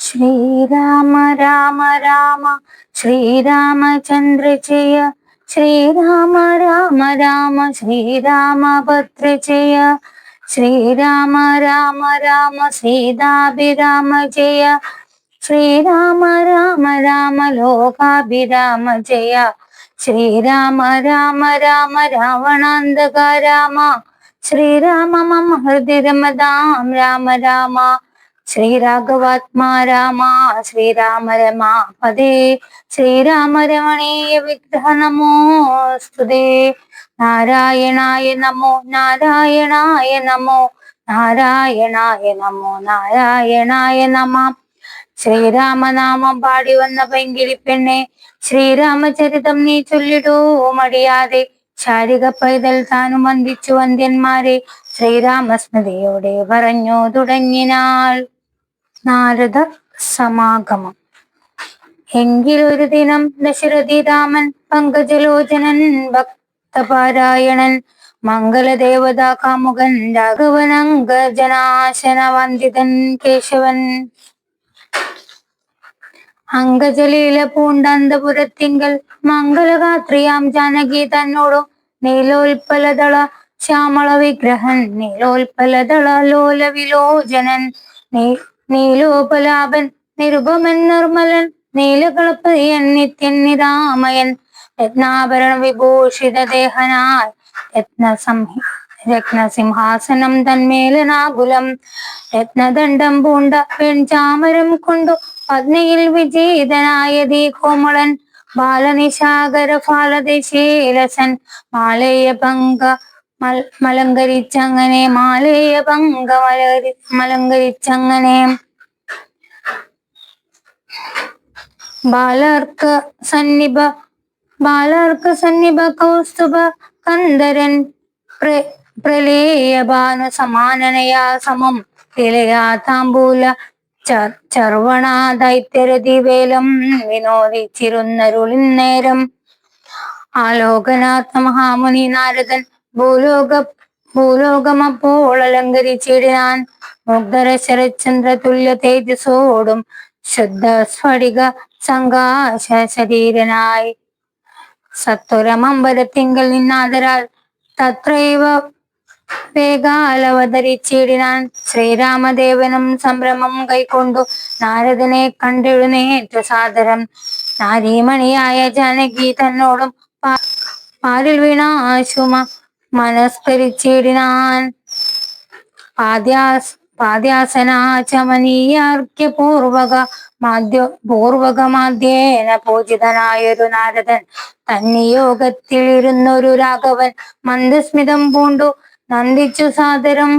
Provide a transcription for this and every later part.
ശ്രീരാമ രാമ രാമ ശ്രീരാമചന്ദ്ര ജയ. ശ്രീരാമ രാമ രാമ ശ്രീരാമഭദ്ര ജയ. ശ്രീരാമ രാമ രാമ സീതാഭിരാമ ജയ. ശ്രീരാമ രാമ രാമ ലോകാഭിരാമ ജയ. ശ്രീരാമ രാമ രാമ രാവണാന്തക രാമ. ശ്രീരാമ മമ ഹൃദി രമതാം രാമ രാമ. ശ്രീരാഘവാത്മാ രാമ. ശ്രീരാമ രമാപദേ. ശ്രീരാമ രമണീയ വിഗ്രഹ നമോസ്തുതേ. നാരായണായ നമോ നാരായണായ നമോ നാരായണായ നമോ നാരായണായ നമ. ശ്രീരാമനാമം പാടി വന്ന പൈങ്കിളിപ്പെണ്ണെ, ശ്രീരാമചരിതം നീ ചൊല്ലിടൂ മടിയാതെ. ശാരിക പൈതൽ താനും വന്ദിച്ചു വന്ദ്യന്മാരെ ശ്രീരാമസ്മൃതിയോടെ പറഞ്ഞു തുടങ്ങിനാൾ. നാരദ സമാഗമം. എങ്കിലൊരു ദിനം ദശരഥി രാമൻ പങ്കജലോചനൻ ഭക്തപാരായണൻ മംഗളദേവതാ കാമുകൻ രാഘവനങ്കജനാശന വന്ദിതൻ കേശവൻ അങ്കജലീല പൂണ്ടന്തപുരത്തിങ്കൽ മംഗളഗാത്രിയാം ജാനകി തന്നോടു നീലോൽപലദള ശ്യാമള വിഗ്രഹൻ നീലോൽപലദള ലോല വിലോചനൻ നീലോപലാപൻ നിരുപമൻ നിർമ്മലൻ നീലകളപ്പയൻ നിത്യൻ നിരാമയൻ രത്നാഭരണ വിഭൂഷിത ദേഹനായി രത്നസിംഹാസനം തന്മേലനാകുലം രത്നദണ്ഡം പൂണ്ട പെൺചാമരം കൊണ്ടു പത്നിയിൽ വിജീതനായതീ കോമളൻ ബാലനിശാകര ഫാലദേശീലസൻ മാലയ പങ്ക മലങ്കരിച്ചങ്ങനെ മാലയ പങ്ക മലങ്കരിച്ചങ്ങനെ ബാലർക്ക് സന്നിഭ കൗസ്തുഭ കന്ദരൻ പ്രലേയഭാനു സമാനനയാ സമം തിലയാ താമ്പൂല ചർവണ ദൈത്യരതിവേലം വിനോദിച്ചിരുന്നരുളിന്നേരം ആലോകനാഥ മഹാമുനി നാരദൻ ഭൂലോകമപ്പോൾ അലങ്കരിച്ചിടിനാൻ. മുഗ്ധര ശരചന്ദ്ര തുല്യ തേജസ്സോടും ശുദ്ധ സ്ഫടിക സംകാശ ശരീരനായി സത്വരമമ്പരത്തിങ്കൽ നിന്നാദരാൽ തത്രൈവ വേഗാലവതരിച്ചിടിനാൻ. ശ്രീരാമദേവനും സംഭ്രമം കൈക്കൊണ്ടു നാരദനെ കണ്ടെഴുന്നേറ്റ സാദരം നാരീമണിയായ ജാനകി തന്നോടും പാരിൽ വീണാശുമ മനസ്കരിച്ചിടിനാൻ. പൂർവകമാദ്യേന പൂജിതനായൊരു നാരദൻ തന്നിയോഗത്തിലിരുന്നൊരു രാഘവൻ മന്ദസ്മിതം പൂണ്ടു നന്ദിച്ചു സാദരം.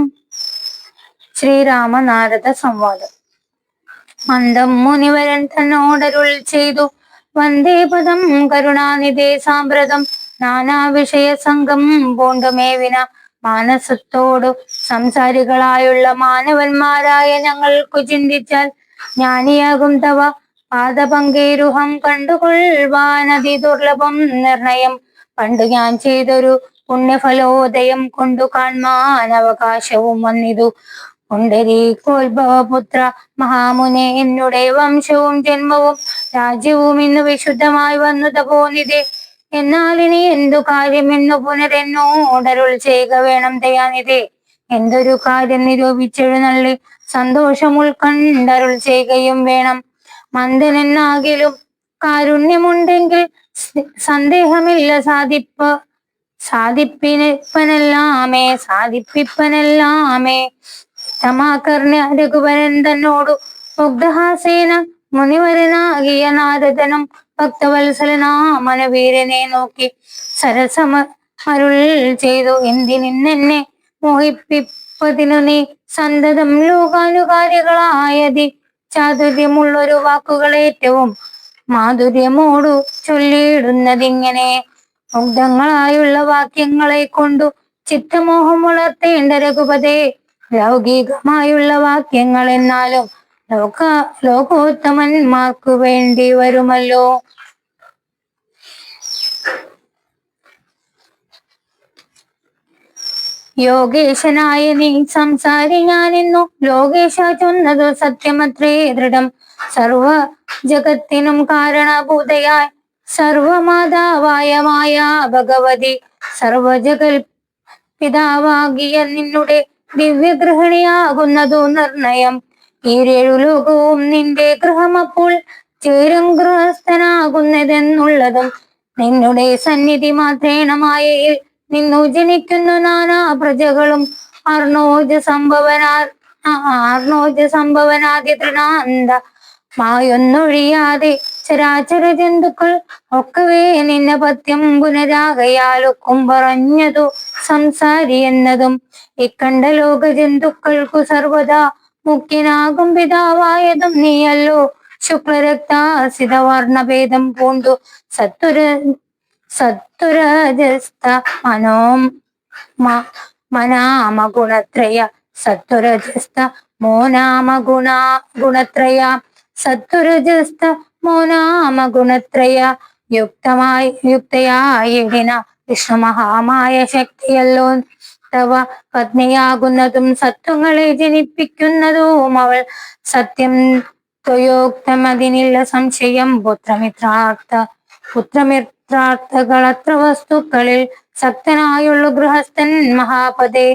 ശ്രീരാമ നാരദ സംവാദം. മന്ദം മുനിവരൻ തന്നോടരുൾ ചെയ്തു, വന്ദേ പദം കരുണാനിധേ സാമ്പ്രതം നാനാവിഷയ സംഘം പൂണ്ടുമേവിന മാനസത്തോടു സംസാരികളായുള്ള മാനവന്മാരായ ഞങ്ങൾക്കു ചിന്തിച്ചാൽ ജ്ഞാനിയാകും തവ പാദപങ്കേരുഹം കണ്ടുകൊള്ളുവാനതി ദുർലഭം നിർണയം. പണ്ടു ഞാൻ ചെയ്തൊരു പുണ്യഫലോദയം കൊണ്ടു കാൺമാൻ അവകാശവും വന്നിതു. പുണ്ടരീകോത്ഭവപുത്ര മഹാമുനെ, എന്നുടെ വംശവും ജന്മവും രാജ്യവും ഇന്ന് വിശുദ്ധമായി വന്നു തപോനിധേ. എന്നാൽ ഇനി എന്തു കാര്യമെന്നു പുനരെന്നോടരുൾ ചെയ്യുക വേണം ദയാനിധേ. എന്തൊരു കാര്യം നിരൂപിച്ചെഴുന്നള്ളി സന്തോഷം ഉൾക്കണ്ടരുൾ ചെയ്യുകയും വേണം. മന്ദനെന്നാകിലും കാരുണ്യമുണ്ടെങ്കിൽ സന്ദേഹമില്ല സാധിപ്പിപ്പനല്ലാമേ. തമാകർണ്യ രഘുവരൻ തന്നോടു മുഗ്ധഹാസേന മുനിവരനാകിയ നാരദനും ഭക്തവത്സലനാമനവീരനെ നോക്കി സരസമരുൾ ചെയ്തു, എന്തിനിന്നെന്നെ മോഹിപ്പിപ്പതിനു നീ സന്തതം ലോകാനുകാരികളായതി ചാതുര്യമുള്ളൊരു വാക്കുകളേറ്റവും മാധുര്യമോടു ചൊല്ലിയിടുന്നതിങ്ങനെ. മുഗ്ധങ്ങളായുള്ള വാക്യങ്ങളെ കൊണ്ടു ചിത്തമോഹം വളർത്തേണ്ട രഘുപതേ. ലൗകികമായുള്ള വാക്യങ്ങൾ എന്നാലും ലോകോത്തമന്മാർക്കു വേണ്ടി വരുമല്ലോ. യോഗേശനായ നീ സംസാരി ഞാനിന്നു ലോകേശ ചൊന്നതു സത്യമത്രേ ദൃഢം. സർവ ജഗത്തിനും കാരണഭൂതയായി സർവമാതാവായ മായ ഭഗവതി സർവജഗൽ പിതാവാകിയ നിന്നുടെ ദിവ്യഗൃഹിണിയാകുന്നതു നിർണയം. ഈരേഴു ലോകവും നിന്റെ ഗൃഹമപ്പോൾ ചേരും ഗൃഹസ്ഥനാകുന്നതെന്നുള്ളതും നിന്നുടെ സന്നിധി മാത്രേണ മായയിൽ നിന്നു ജനിക്കുന്നു നാനാ പ്രജകളും. ആർണോജ സംഭവനാദി തൃണാന്ത മായൊന്നൊഴിയാതെ ചരാചര ജന്തുക്കൾ ഒക്കവേ നിന്ന പത്യം പുനരാകയാലൊക്കും പറഞ്ഞതു സംസാരി എന്നതും. ഇക്കണ്ട ലോക ജന്തുക്കൾക്കു സർവദാ മുഖ്യനാകും പിതാവായതും നീയല്ലോ. ശുക്ലരക്താസിത വർണ്ണഭേദം പൂണ്ടു സത്വരജസ്ത മനാമഗുണത്രയ സത്വരജസ്ത മോനാമഗുണത്രയ സത്വരജസ്ത മോനാമഗുണത്രയ യുക്തയായിടിന വിഷ്ണു മഹാമായ ശക്തിയല്ലോ. തവ പത്നിയാകുന്നതും സത്വങ്ങളെ ജനിപ്പിക്കുന്നതും അവൾ സത്യം ത്വയോക്തമതിനില്ല സംശയം. പുത്രമിത്രാർത്ഥകളത്ര വസ്തുക്കളിൽ സക്തനായുള്ള ഗൃഹസ്ഥൻ മഹാപദേ.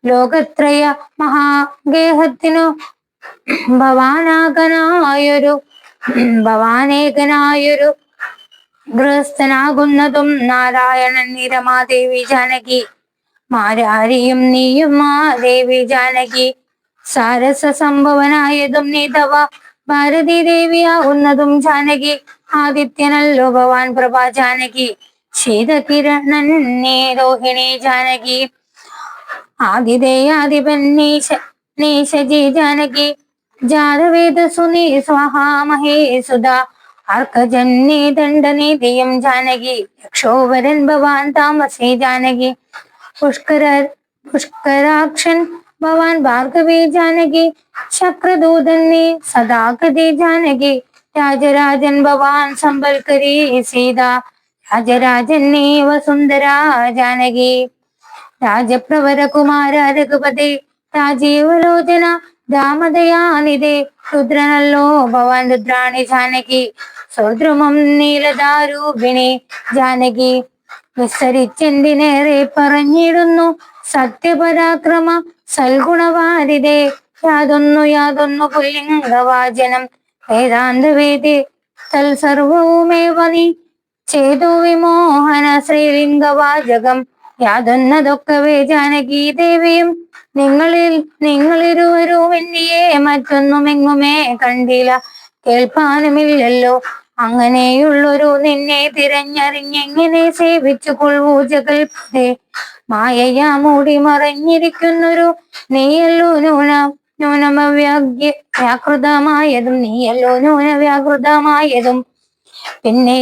ലോകത്രയ മഹാഗേഹത്തിനു ഭവാനേകനായൊരു ഗൃഹസ്ഥനാകുന്നതും നാരായണൻ നിരമാദേവി ജാനകി. മാരാരിയും നീയും മാ ദേവി ജാനകി. സാരസ സംഭവനായതും നീ തവ ഭാരതീ ദേവിയാവുന്നതും ജാനകി. ആദിത്യനല്ലോ ഭവാൻ പ്രഭാ ജാനകി. ശീതകിരണൻ നീ രോഹിണി ജാനകി. ആദിദേയാധിപൻ നീശജി ജാനകി. ജാതവേദസു നീ സ്വാഹാ മഹേസുത. അർക്കജൻ നീ ദണ്ഡനീതിയും ജാനകി. രക്ഷോവരൻ ഭവാൻ താമസി ജാനകി. പുഷ്കരാക്ഷൻ ഭവാൻ ഭാർഗവി ജാനകി. ശക്രദൂതൻ നീ സദാഗതി ജാനകി. രാജരാജൻ ഭവാൻ സംബൽക്കരി സീത. രാജരാജൻ നീ വസുന്ധര ജാനകി. രാജപ്രവര കുമാര രഘുപതി. രാജീവലോചന രാമദയാനിധേ. രുദ്രനല്ലോ ഭവാൻ രുദ്രാണി ജാനകി. സൗദ്രമം നീലദാരൂപിണി ജാനകി. വിസ്തരിച്ചെന്തിനേറെ പറഞ്ഞിടുന്നു സത്യപരാക്രമ സൽഗുണവാരിതേ. യാതൊന്നു പുല്ലിംഗവാചനം വേദാന്തവേദി തൽസർവവുമേവ നീ ചേതോ വിമോഹന ശ്രീലിംഗവാചകം. യാതൊന്നതൊക്കവേ ജാനകി ദേവിയും നിങ്ങളിരുവരും എന്നിയെ മറ്റൊന്നുമെങ്ങുമേ കണ്ടില്ല കേൾപ്പാനുമില്ലല്ലോ. അങ്ങനെയുള്ളൊരു നിന്നെ തിരഞ്ഞറിഞ്ഞെങ്ങനെ സേവിച്ചു കൊള്ളൂ ജഗൽപതേ. മായയാ മൂടി മറഞ്ഞിരിക്കുന്നൊരു നീയല്ലോ വ്യാകൃതമായതും നീയല്ലോ വ്യാകൃതമായതും. പിന്നെ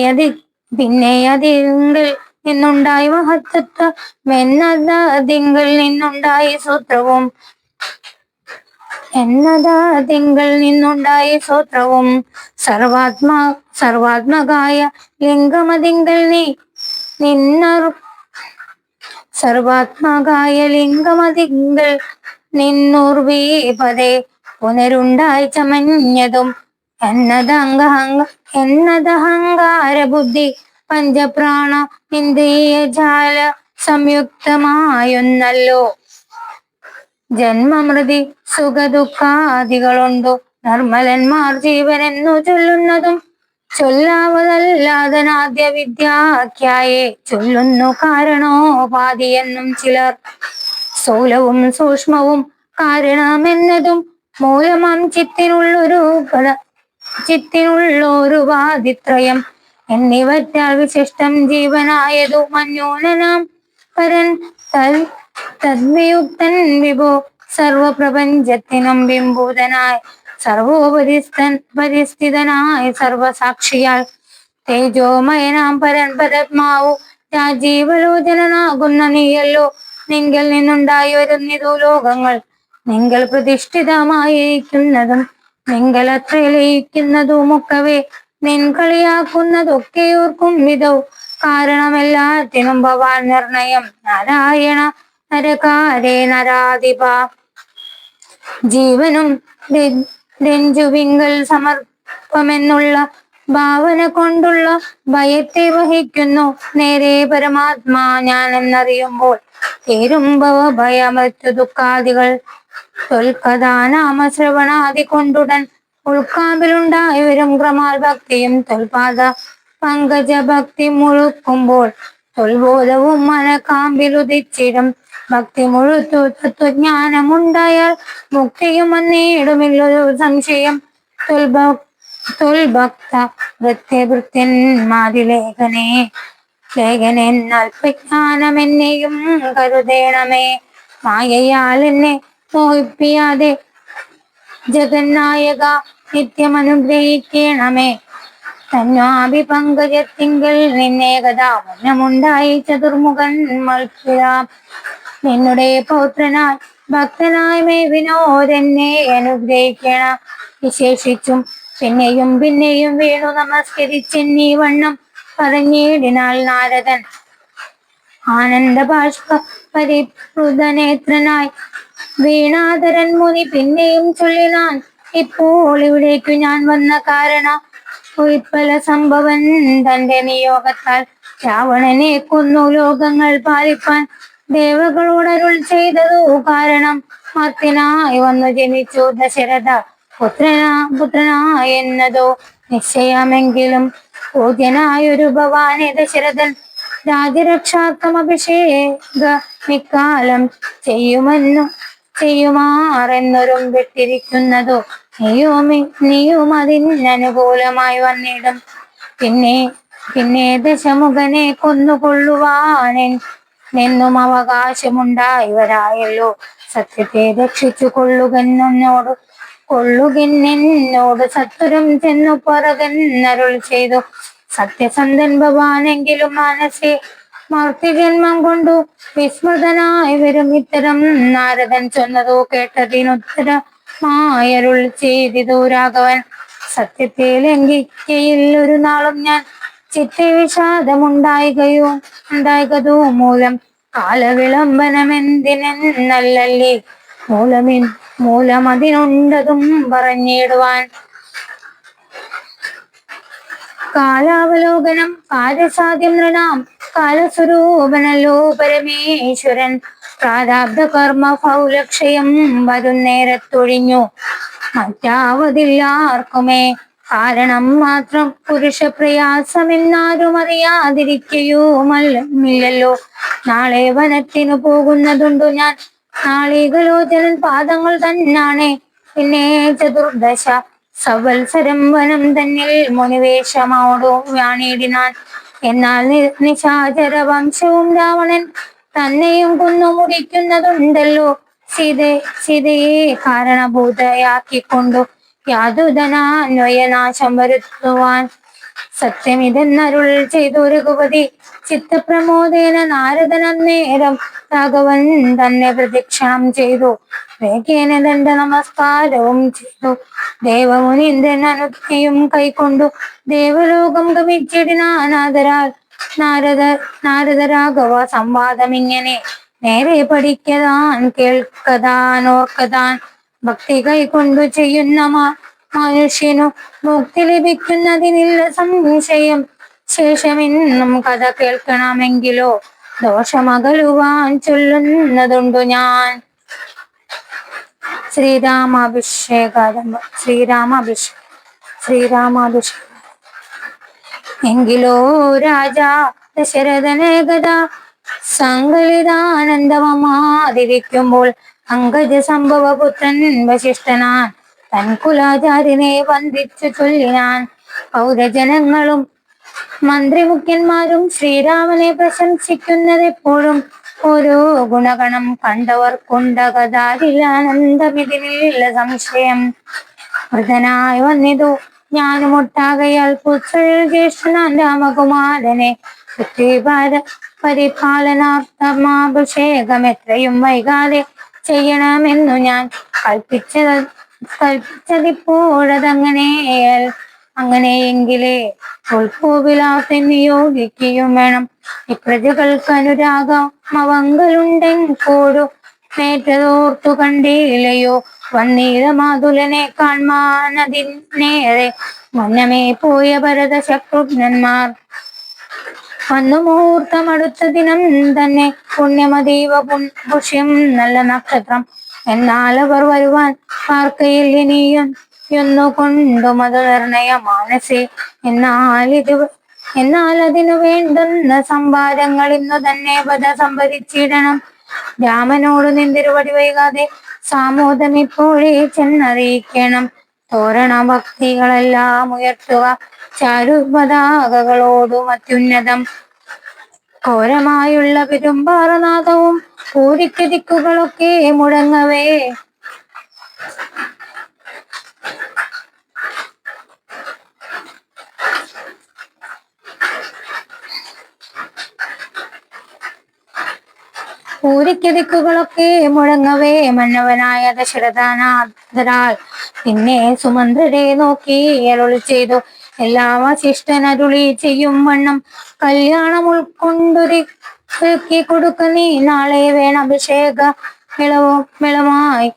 അതിങ്കൽ നിന്നുണ്ടായി മഹത്തത്വം എന്നതിങ്കൽ നിന്നുണ്ടായി സൂത്രവും സർവാത്മകായ ലിംഗമതിങ്കൽ നിന്നുർവീപതേ. പുനരുണ്ടായി ചമഞ്ഞതും എന്നതഹങ്കാര ബുദ്ധി പഞ്ചപ്രാണ ഇന്ദ്രിയജാല സംയുക്തമായൊന്നല്ലോ. ജന്മമൃതി സുഖദുഃഖാദികളുണ്ടു നിർമ്മലന്മാർ ജീവനെന്നു ചൊല്ലുന്നതും ചൊല്ലാവതല്ലാതനാദ്യ വിദ്യാഖ്യായെ ചൊല്ലുന്നു കാരണോപാധിയെന്നും ചിലർ. സ്ഥൂലവും സൂക്ഷ്മവും കാരണമെന്നതും മൂലമാം ചിത്തിനുള്ളൊരു വാദിത്രയം എന്നിവറ്റാൽ വിശിഷ്ടം ജീവനായതു മന്യൂനനാം പരൻ തദ്വിയുക്തൻ വിഭോ. സർവപ്രപഞ്ചത്തിനും ബിംബൂതനായി സർവോപരിസ്ഥിതനായി സർവസാക്ഷിയാൽ തേജോമയനാം പരൻ പരമാവു രാജീവലോചനാകുന്ന നീയല്ലോ. നിങ്കൽ നിന്നുണ്ടായി വരുന്നിതു ലോകങ്ങൾ നിങ്കൽ പ്രതിഷ്ഠിതമായിരിക്കുന്നതും നിങ്കൽ അത്ര ലയിക്കുന്നതുമൊക്കവേ നിൻ കളിയാക്കുന്നതൊക്കെയോർക്കും വിധൗ. കാരണമെല്ലാത്തിനും ഭവാൻ നിർണയം നാരായണ നരകാരേ നരാധിപ ജീവനും രഞ്ജുവിങ്കൽ സമർപ്പമെന്നുള്ള ഭാവന കൊണ്ടുള്ള ഭയത്തെ വഹിക്കുന്നു. നേരെ പരമാത്മാ ഞാൻ എന്നറിയുമ്പോൾ തീരുംഭവ ഭയമൃത്യു ദുഃഖാദികൾ തൊൽക്കഥാനാമശ്രവണാദി കൊണ്ടുടൻ ഉൾക്കാമ്പിലുണ്ടായി വരും ക്രമാൽ ഭക്തിയും തൊൽപാദ പങ്കജ ഭക്തി മുഴുക്കുമ്പോൾ തൊൽബോധവും മനക്കാമ്പിലുദിച്ചിടും. ഭക്തി മുഴുത്തു തത്വജ്ഞാനമുണ്ടായാൽ മുക്തിയും വന്നിടുമില്ലൊരു സംശയം. തൊൽഭക്ത വൃത്യഭൃത്യന്മാതി ലേഖനെന്നൽപജ്ഞാനമെന്നെയും കരുതേണമേ. മായയാൽ എന്നെ മോഹിപ്പിയാതെ ജഗന്നായക നിത്യമനുഗ്രഹിക്കണമേ. തന്വാഭി പങ്കജത്തിങ്കൽ നിന്നേകഥാ വന്നമുണ്ടായി ചതുർമുഖൻ മൽപ്പിരാം. നിന്നുടെ പൗത്രനായി ഭക്തനായ മേ വിനോദെന്നെ അനുഗ്രഹിക്കണ. വിശേഷിച്ചും പിന്നെയും പിന്നെയും വീണു നമസ്കരിച്ചെന്നീ വണ്ണം പറഞ്ഞിടിനാൽ നാരദൻ. ആനന്ദ ബാഷ്പ പരിപ്ലുതനേത്രനായി വീണാധരൻ മുനി പിന്നെയും ചൊല്ലിനാൻ. ഇപ്പോൾ ഇവിടേക്കു ഞാൻ വന്ന കാരണ ഉൽപ്പല സംഭവൻ തന്റെ നിയോഗത്താൽ രാവണനെ കൊന്നു ലോകങ്ങൾ പാലിപ്പാൻ ദേവകളോടരുൾ ചെയ്തതു കാരണം. മർത്തിനായി വന്നു ജനിച്ചു ദശരഥ പുത്രനായി എന്നതോ നിശ്ചയമെങ്കിലും പൂജ്യനായൊരു ഭവാനെ ദശരഥൻ രാജ്യരക്ഷാർത്ഥം അഭിഷേകമിക്കാലം ചെയ്യുമാറെന്നൊരും വിട്ടിരിക്കുന്നതോ നീയും അതിനനുകൂലമായി വന്നിടും. പിന്നെ ദശമുഖനെ കൊന്നുകൊള്ളുവാനെന്നും അവകാശമുണ്ടായി വരായല്ലോ. സത്യത്തെ രക്ഷിച്ചു കൊള്ളുകെന്നോട് സത്വരം ചെന്നു പറകന്നരുൾ ചെയ്തു. സത്യസന്ധൻ ഭവാനെങ്കിലും മനസ്സെ മർത്യജന്മം കൊണ്ടു വിസ്മൃതനായി വരും. ഇത്തരം നാരദൻ ചൊന്നതോ കേട്ടതിനുത്തരമായരുൾ ചെയ്തിതു രാഘവൻ. സത്യത്തെ ലംഘിക്കയിൽ ഒരു നാളും ഞാൻ ചിത്തെ വിഷാദമുണ്ടായികതു മൂലം കാലവിളംബനമെന്തിനെന്നല്ലേ മൂലമതിനുണ്ടതും പറഞ്ഞിടുവാൻ. കാലാവലോകനം കാര്യസാധ്യം നൃണാം കാലസ്വരൂപനല്ലോ പരമേശ്വരൻ. പ്രാരാബ്ധ കർമ്മ ഫൗലക്ഷയം വരും നേരത്തൊഴിഞ്ഞു മറ്റാവതില്ലാർക്കുമേ. കാരണം മാത്രം പുരുഷ പ്രയാസമെന്നാരും അറിയാതിരിക്കയുമില്ലല്ലോ. നാളെ വനത്തിനു പോകുന്നതുണ്ടു ഞാൻ. നാളികലോചനൻ പാദങ്ങൾ തന്നാണേ. പിന്നെ ചതുർദശ സവത്സരം വനം തന്നിൽ മുനിവേഷമോടു വാണിടിനാൻ. എന്നാൽ നിശാചര വംശവും രാവണൻ തന്നെയും കൊന്നു മുടിക്കുന്നതുണ്ടല്ലോ. സീതയെ കാരണഭൂതയാക്കിക്കൊണ്ടു യാതുധനാന്വയനാശം വരുത്തുവാൻ. സത്യമിതെന്നരുൾ ചെയ്തു രഘുപതി ചിത്തപ്രമോദേന. നാരദൻ അന്നേരം രാഘവൻ തന്നെ പ്രദക്ഷിണം ചെയ്തു. വേഗേന ദണ്ഡ നമസ്കാരവും ചെയ്തു. ദേവമുനീന്ദ്രൻ അനുജ്ഞയും കൈക്കൊണ്ടു ദേവലോകം ഗമിച്ചിടിനാനാദരാൽ. നാരദ രാഘവ സംവാദമിങ്ങനെ നേരെ പഠിക്കതാൻ കേൾക്കതാൻ ഓർക്കതാൻ. ഭക്തി കൈക്കൊണ്ടു ചെയ്യുന്ന മനുഷ്യനു മുക്തി ലഭിക്കുന്നതിനില്ല സംശയം. ശേഷമെന്നും കഥ കേൾക്കണമെങ്കിലോ ദോഷമകലുവാൻ ചൊല്ലുന്നതുണ്ടു ഞാൻ. ശ്രീരാമാഭിഷേകം. എങ്കിലോ രാജാ ദശരഥനേകഥ സങ്കലിതാനന്ദമമാതിരിക്കുമ്പോൾ അങ്കജ സംഭവപുത്രൻ വശിഷ്ഠനാൻ തൻ കുലാചാര്യനെ വന്ദിച്ചു ചൊല്ലിനാൻ. പൗരജനങ്ങളും മന്ത്രിമുഖ്യന്മാരും ശ്രീരാമനെ പ്രശംസിക്കുന്നതെപ്പോഴും ഓരോ ഗുണഗണം കണ്ടവർക്കുണ്ടകതാരിലാനന്ദമിതിനില്ല സംശയം. വൃതനായി വന്നിതു ഞാനുമൊട്ടാകയാൽ പുത്രരിൽ ജ്യേഷ്ഠനാൻ രാമകുമാരനെ പരിപാലനാർത്ഥമാഭിഷേകം എത്രയും വൈകാതെ ചെയ്യണമെന്നു ഞാൻ കൽപ്പിച്ചതിപ്പോഴതങ്ങനെയെങ്കിലേ ഉൾപ്പൂവിലാത്തെന്ന് യോഗിക്കുകയും വേണം. ഇപ്രജകൾക്ക് അനുരാഗം അവങ്കലുണ്ടെങ്കോടു നേറ്റതോർത്തു കണ്ടീലയോ വന്നീല മാതുലനെ കാൺമാനതിനേറെ മന്നമേ പോയ ഭരത ശത്രുഘ്നന്മാർ. വന്നു മുഹൂർത്തം അടുത്ത ദിനം തന്നെ പുണ്യമതീവ പുഷ്യം നല്ല നക്ഷത്രം. എന്നാൽ അവർ വരുവാൻ പാർക്കയിൽ ഇനിയും കൊണ്ടു മത നിർണയ മാനസേ. എന്നാൽ അതിനു വേണ്ടുന്ന സംഭാരങ്ങൾ ഇന്നു തന്നെ വധ സംഭരിച്ചിടണം. രാമനോട് നിന്തിരുവടി വൈകാതെ സാമോദം ഇപ്പോഴേ ചെന്നറിയിക്കണം. തോരണ ഭക്തികളെല്ലാം ഉയർത്തുക ചാരുപതാകകളോടും അത്യുന്നതം. ഘോരമായുള്ള പെരുമ്പാറനാദവും പൂരിക്ക് ദിക്കുകളൊക്കെ മുഴങ്ങവേ മന്നവനായ ദശരഥനാദരാൽ പിന്നെ സുമന്ത്രരെ നോക്കി അരുളി ചെയ്തു. എല്ലാം വസിഷ്ഠനരുളി ചെയ്യും വണ്ണം കല്യാണം ഉൾക്കൊണ്ടൊരുക്കി കൊടുക്ക നീ. നാളെ വേണം അഭിഷേക മിളമായി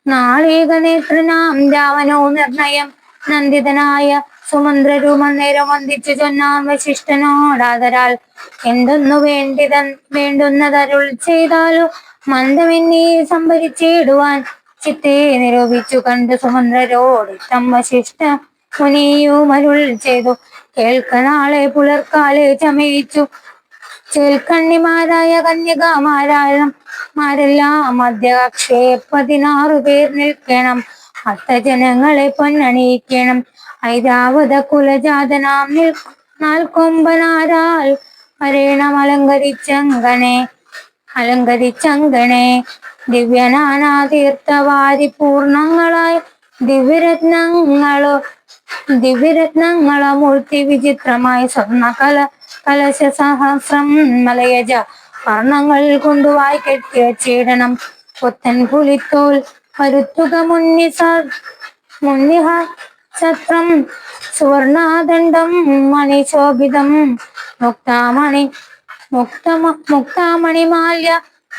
നാളിക നേത്രനാം രാവണോ നിർണയം. നന്ദിതനായ സുമന്ത്രരും അന്നേരം വന്ദിച്ചു ചൊന്നാൻ വസിഷ്ഠനോടാദരാൽ. എന്തൊന്നു വേണ്ടുന്നതരുൾ ചെയ്താലോ മന്ദമെന്നീ സംഭരിച്ചിടുവാൻ ചിത്തെ നിരൂപിച്ചു കണ്ട് സുമന്ത്രരോടിത്തം വസിഷ്ഠ മുനിയും അരുൾ ചെയ്തു. കേൾക്ക നാളെ പുലർക്കാലെ ചമയിച്ചു ചേൽക്കണ്ണിമാരായ കന്യകമാരെല്ലാം മധ്യകക്ഷേ 16 പേർ നിൽക്കണം. ഭക്തജനങ്ങളെ പൊന്നണിയിക്കണം. ഐരാവത കുലജാതനാം നാൽക്കൊമ്പനാരാൽ വരേണം അലങ്കരിച്ചങ്കണേ. ദിവ്യനാനാ തീർത്ഥവാരി പൂർണ്ണങ്ങളായ ദിവ്യരത്നങ്ങള മൂർത്തി വിചിത്രമായി സ്വർണ്ണ കലശ സഹസ്രം മലയജ വർണ്ണങ്ങൾ കൊണ്ടുവായി കെട്ടിവച്ചിടണം. പുത്തൻ പുലിത്തോൽ വരുത്തുക മുന്നിഹ ഛത്രം സുവർണാദണ്ഡം മണിശോഭിതം മുക്താമണിമാല്യ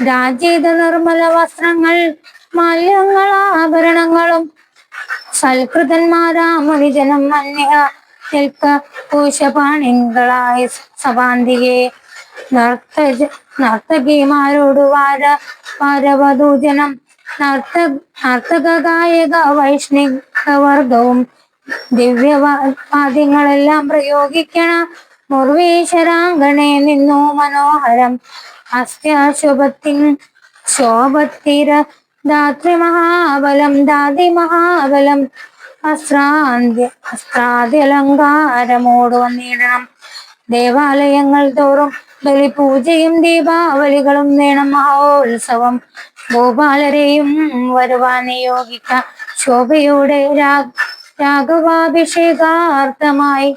രാജീത നിർമ്മല വസ്ത്രങ്ങൾ മാല്യങ്ങളാഭരണങ്ങളും സൽകൃതന്മാരാ മുനിജനം മന്യ നിൽക്ക പൂഷപാണികളായി സഭാന്തിയെ. നർത്തകിമാരോട് വാരവധൂജനം നർത്തക ഗായക വൈഷ്ണികവർഗവും ദിവ്യവാദ്യങ്ങളെല്ലാം പ്രയോഗിക്കണ മുർവീശ്വരാങ്കണേ നിന്നു മനോഹരം. ശോഭത്തിര ദാതി മഹാബലം അസ്ത്രാദ്യലങ്കാരമോട് വന്നിടണം. ദേവാലയങ്ങൾ തോറും ബലിപൂജയും ദീപാവലികളും വേണം. മഹോത്സവം ഗോപാലരെയും വരുവാൻ നിയോഗിക്ക. ശോഭയുടെ രാഘവാഭിഷേകാർത്ഥമായി